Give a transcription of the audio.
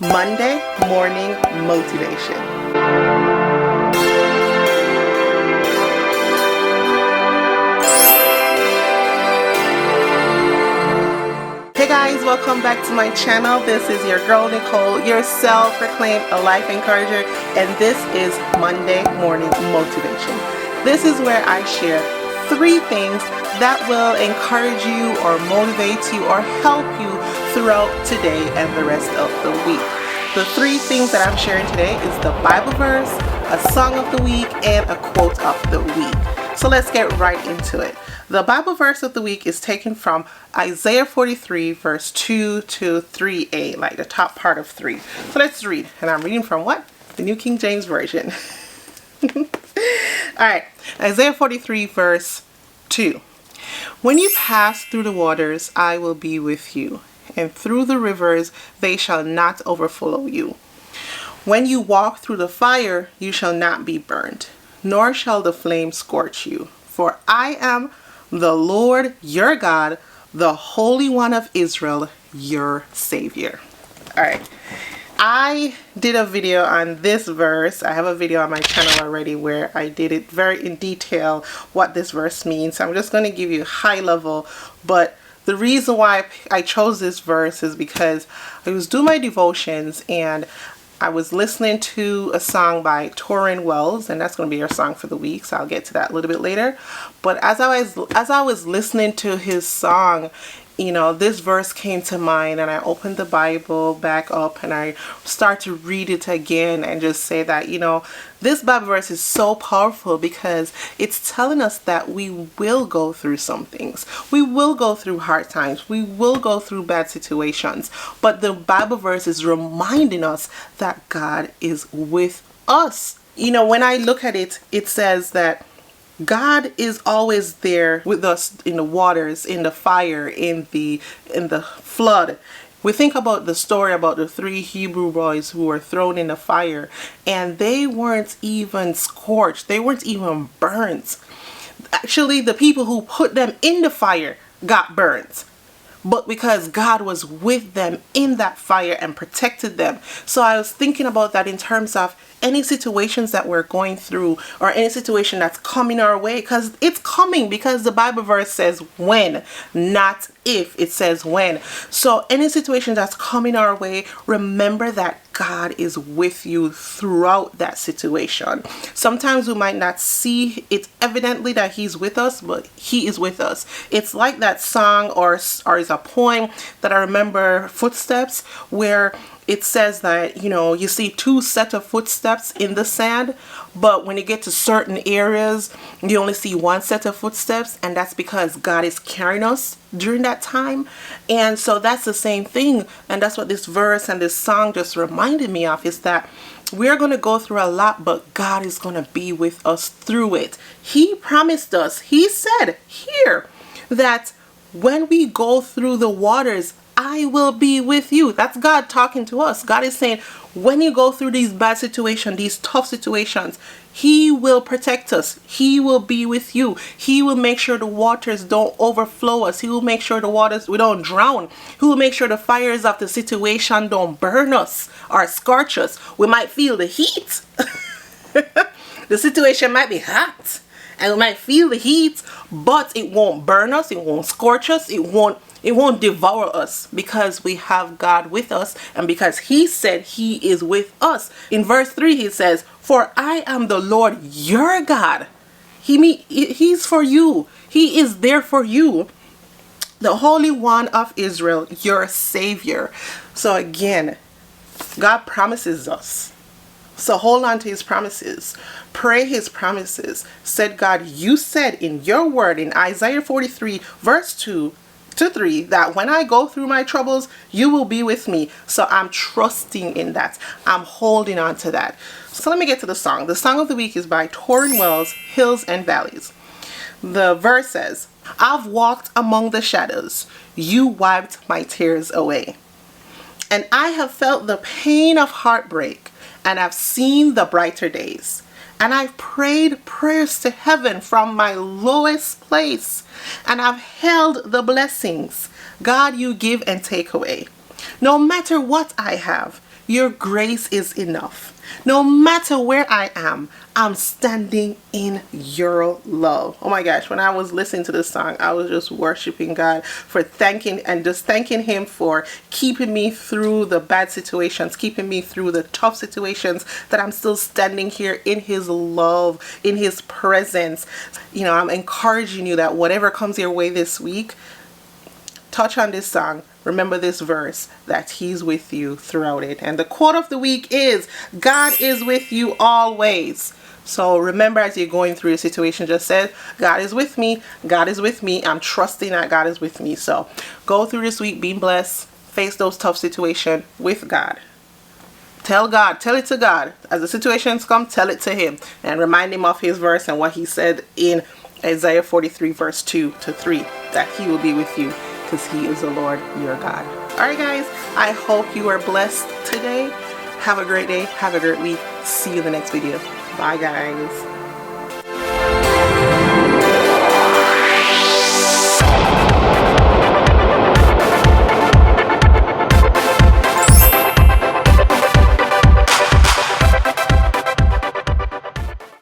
Monday morning motivation. Hey guys, welcome back to my channel. This is your girl Nicole, your self-proclaimed a life encourager, and this is Monday morning motivation. This is where I share 3 things that will encourage you or motivate you or help you throughout today and the rest of the week. The 3 things that I'm sharing today is the Bible verse, a song of the week, and a quote of the week. So let's get right into it. The Bible verse of the week is taken from Isaiah 43 verse 2 to 3a, like the top part of 3. So let's read. And I'm reading from what? The New King James Version. Alright, Isaiah 43 verse 2. When you pass through the waters, I will be with you, and through the rivers, they shall not overflow you. When you walk through the fire, you shall not be burned, nor shall the flame scorch you. For I am the Lord your God, the Holy One of Israel, your Savior. All right. I did a video on this verse. I have a video on my channel already where I did it very in detail what this verse means. So I'm just going to give you high level, but the reason why I chose this verse is because I was doing my devotions and I was listening to a song by Tauren, and that's going to be our song for the week, so I'll get to that a little bit later. But as I was listening to his song, you know, this verse came to mind, and I opened the Bible back up and I start to read it again and just say that, you know, this Bible verse is so powerful because it's telling us that we will go through some things. We will go through hard times. We will go through bad situations. But the Bible verse is reminding us that God is with us. You know, when I look at it, it says that God is always there with us in the waters, in the fire, in the flood. We think about the story about the 3 Hebrew boys who were thrown in the fire, and they weren't even scorched. They weren't even burnt. Actually, the people who put them in the fire got burnt. But because God was with them in that fire and protected them. So I was thinking about that in terms of any situations that we're going through or any situation that's coming our way, because it's coming, because the Bible verse says when, not if. It says when. So any situation that's coming our way, remember that God is with you throughout that situation. Sometimes we might not see it evidently that he's with us, but he is with us. It's like that song or is a poem that I remember, Footsteps, where it says that, you know, you see 2 sets of footsteps in the sand, but when you get to certain areas, you only see 1 set of footsteps, and that's because God is carrying us during that time. And so that's the same thing, and that's what this verse and this song just reminded me of, is that we're going to go through a lot, but God is going to be with us through it. He promised us, he said here, that when we go through the waters, I will be with you. That's God talking to us. God is saying, when you go through these bad situations, these tough situations, he will protect us. He will be with you. He will make sure the waters don't overflow us. He will make sure the waters, we don't drown. He will make sure the fires of the situation don't burn us or scorch us. We might feel the heat. The situation might be hot and we might feel the heat, but it won't burn us. It won't scorch us. It won't devour us, because we have God with us and because he said he is with us. In verse 3 he says, for I am the Lord your God. He's for you. He is there for you. The Holy One of Israel, your Savior. So again, God promises us. So hold on to his promises. Pray his promises. Said God, you said in your word in Isaiah 43 verse 2 to 3 that when I go through my troubles, you will be with me. So I'm trusting in that. I'm holding on to that. So let me get to the song. The song of the week is by Tauren, Hills and Valleys. The verse says, I've walked among the shadows. You wiped my tears away. And I have felt the pain of heartbreak, and I've seen the brighter days. And I've prayed prayers to heaven from my lowest place. And I've held the blessings God you give and take away. No matter what I have, Your grace is enough. No matter where I am, I'm standing in your love. Oh my gosh, when I was listening to this song, I was just worshiping God for thanking him for keeping me through the bad situations, keeping me through the tough situations, that I'm still standing here in his love, in his presence. I'm encouraging you that whatever comes your way this week, touch on this song. Remember this verse, that he's with you throughout it. And the quote of the week is, God is with you always. So remember, as you're going through a situation, just say, God is with me. God is with me. I'm trusting that God is with me. So go through this week being blessed. Face those tough situations with God. Tell it to God. As the situations come, tell it to him. And remind him of his verse and what he said in Isaiah 43 verse 2-3, that he will be with you, because he is the Lord your God. Alright guys, I hope you are blessed today. Have a great day. Have a great week. See you in the next video. Bye guys.